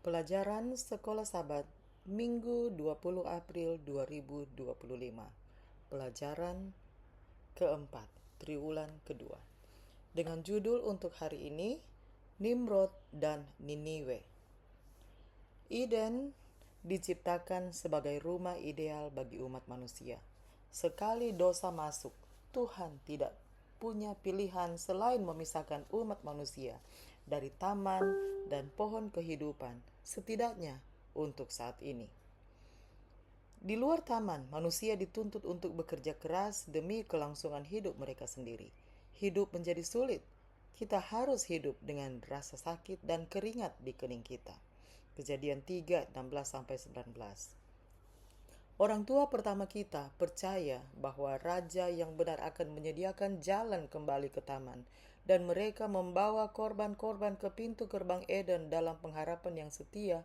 Pelajaran Sekolah Sabat Minggu 20 April 2025. Pelajaran keempat, triwulan kedua. Dengan judul untuk hari ini, Nimrod dan Niniwe. Eden diciptakan sebagai rumah ideal bagi umat manusia. Sekali dosa masuk, Tuhan tidak punya pilihan selain memisahkan umat manusia dari taman dan pohon kehidupan, setidaknya untuk saat ini. Di luar taman, manusia dituntut untuk bekerja keras demi kelangsungan hidup mereka sendiri. Hidup menjadi sulit. Kita harus hidup dengan rasa sakit dan keringat di kening kita. Kejadian 3:16-19. Orang tua pertama kita percaya bahwa raja yang benar akan menyediakan jalan kembali ke taman, dan mereka membawa korban-korban ke pintu gerbang Eden dalam pengharapan yang setia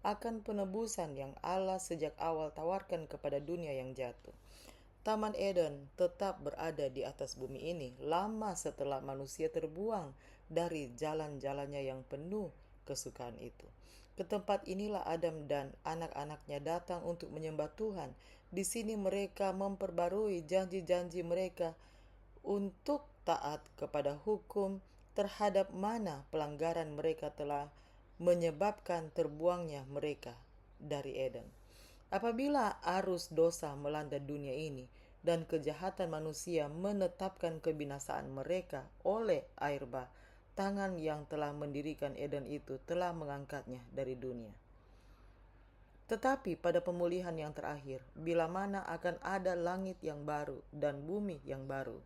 akan penebusan yang Allah sejak awal tawarkan kepada dunia yang jatuh. Taman Eden tetap berada di atas bumi ini lama setelah manusia terbuang dari jalan-jalannya yang penuh kesukaan itu. Ke tempat inilah Adam dan anak-anaknya datang untuk menyembah Tuhan. Di sini mereka memperbarui janji-janji mereka untuk taat kepada hukum terhadap mana pelanggaran mereka telah menyebabkan terbuangnya mereka dari Eden. Apabila arus dosa melanda dunia ini dan kejahatan manusia menetapkan kebinasaan mereka oleh air bah, tangan yang telah mendirikan Eden itu telah mengangkatnya dari dunia. Tetapi pada pemulihan yang terakhir, bila mana akan ada langit yang baru dan bumi yang baru,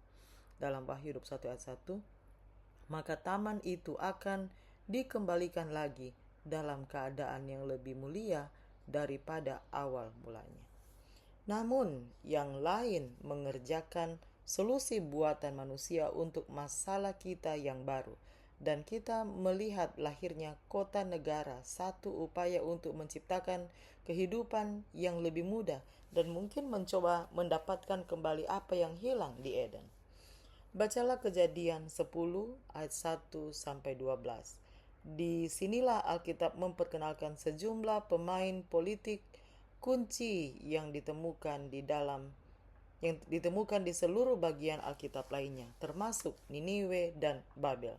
dalam Wahyu 21:1, maka taman itu akan dikembalikan lagi dalam keadaan yang lebih mulia daripada awal mulanya. Namun, yang lain mengerjakan solusi buatan manusia untuk masalah kita yang baru, dan kita melihat lahirnya kota negara, satu upaya untuk menciptakan kehidupan yang lebih mudah dan mungkin mencoba mendapatkan kembali apa yang hilang di Eden. Bacalah Kejadian 10 ayat 1-12. Di sinilah Alkitab memperkenalkan sejumlah pemain politik kunci yang ditemukan di seluruh bagian Alkitab lainnya, termasuk Niniwe dan Babel.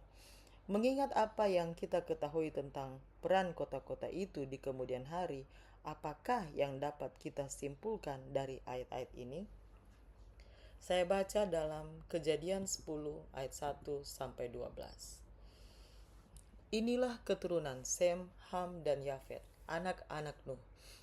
Mengingat apa yang kita ketahui tentang peran kota-kota itu di kemudian hari, apakah yang dapat kita simpulkan dari ayat-ayat ini? Saya baca dalam Kejadian 10 ayat 1-12. Inilah keturunan Sem, Ham, dan Yafet, anak-anak Nuh.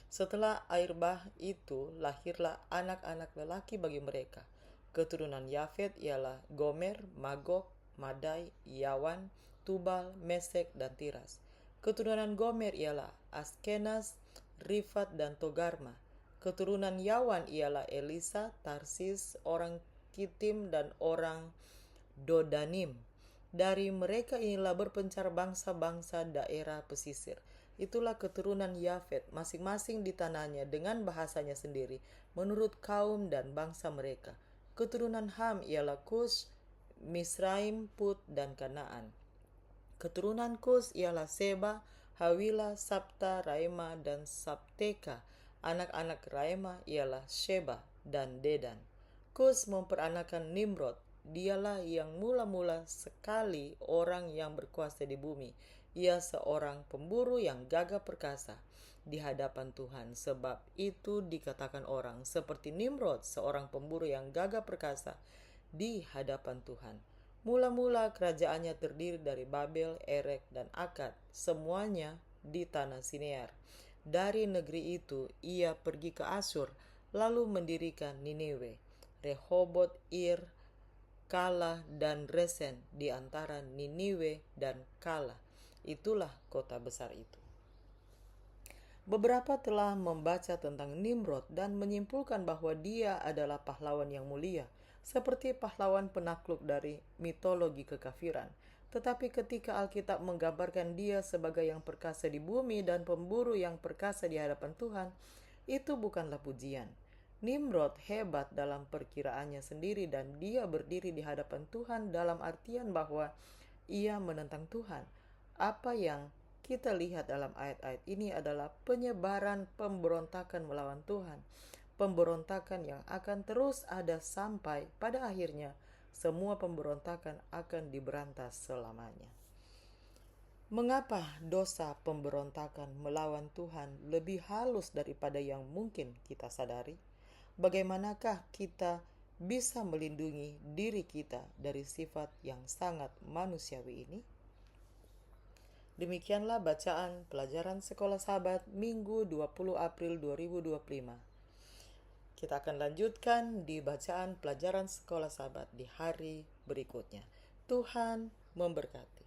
Setelah air bah itu, lahirlah anak-anak lelaki bagi mereka. Keturunan Yafet ialah Gomer, Magog, Madai, Yawan, Tubal, Mesek, dan Tiras. Keturunan Gomer ialah Askenaz, Rifat, dan Togarma. Keturunan Yawan ialah Elisa, Tarsis, orang Kitim, dan orang Dodanim. Dari mereka inilah berpencar bangsa-bangsa daerah pesisir. Itulah keturunan Yafet, masing-masing di tanahnya dengan bahasanya sendiri, menurut kaum dan bangsa mereka. Keturunan Ham ialah Kus, Misraim, Put, dan Kanaan. Keturunan Kus ialah Seba, Hawila, Sabta, Raima, dan Sabteka. Anak-anak Raima ialah Sheba dan Dedan. Kus memperanakan Nimrod. Dialah yang mula-mula sekali orang yang berkuasa di bumi. Ia seorang pemburu yang gagah perkasa di hadapan Tuhan. Sebab itu dikatakan orang seperti Nimrod, seorang pemburu yang gagah perkasa di hadapan Tuhan. Mula-mula kerajaannya terdiri dari Babel, Erek, dan Akkad, semuanya di tanah Sinear. Dari negeri itu ia pergi ke Asyur, lalu mendirikan Niniwe, Rehobot, Ir, Kala, dan Resen di antara Niniwe dan Kala. Itulah kota besar itu. Beberapa telah membaca tentang Nimrod dan menyimpulkan bahwa dia adalah pahlawan yang mulia, seperti pahlawan penakluk dari mitologi kekafiran. Tetapi ketika Alkitab menggambarkan dia sebagai yang perkasa di bumi dan pemburu yang perkasa di hadapan Tuhan, itu bukanlah pujian. Nimrod hebat dalam perkiraannya sendiri dan dia berdiri di hadapan Tuhan dalam artian bahwa ia menentang Tuhan. Apa yang kita lihat dalam ayat-ayat ini adalah penyebaran pemberontakan melawan Tuhan. Pemberontakan yang akan terus ada sampai pada akhirnya semua pemberontakan akan diberantas selamanya. Mengapa dosa pemberontakan melawan Tuhan lebih halus daripada yang mungkin kita sadari? Bagaimanakah kita bisa melindungi diri kita dari sifat yang sangat manusiawi ini? Demikianlah bacaan pelajaran Sekolah Sahabat Minggu 20 April 2025. Kita akan lanjutkan di bacaan pelajaran Sekolah Sahabat di hari berikutnya. Tuhan memberkati.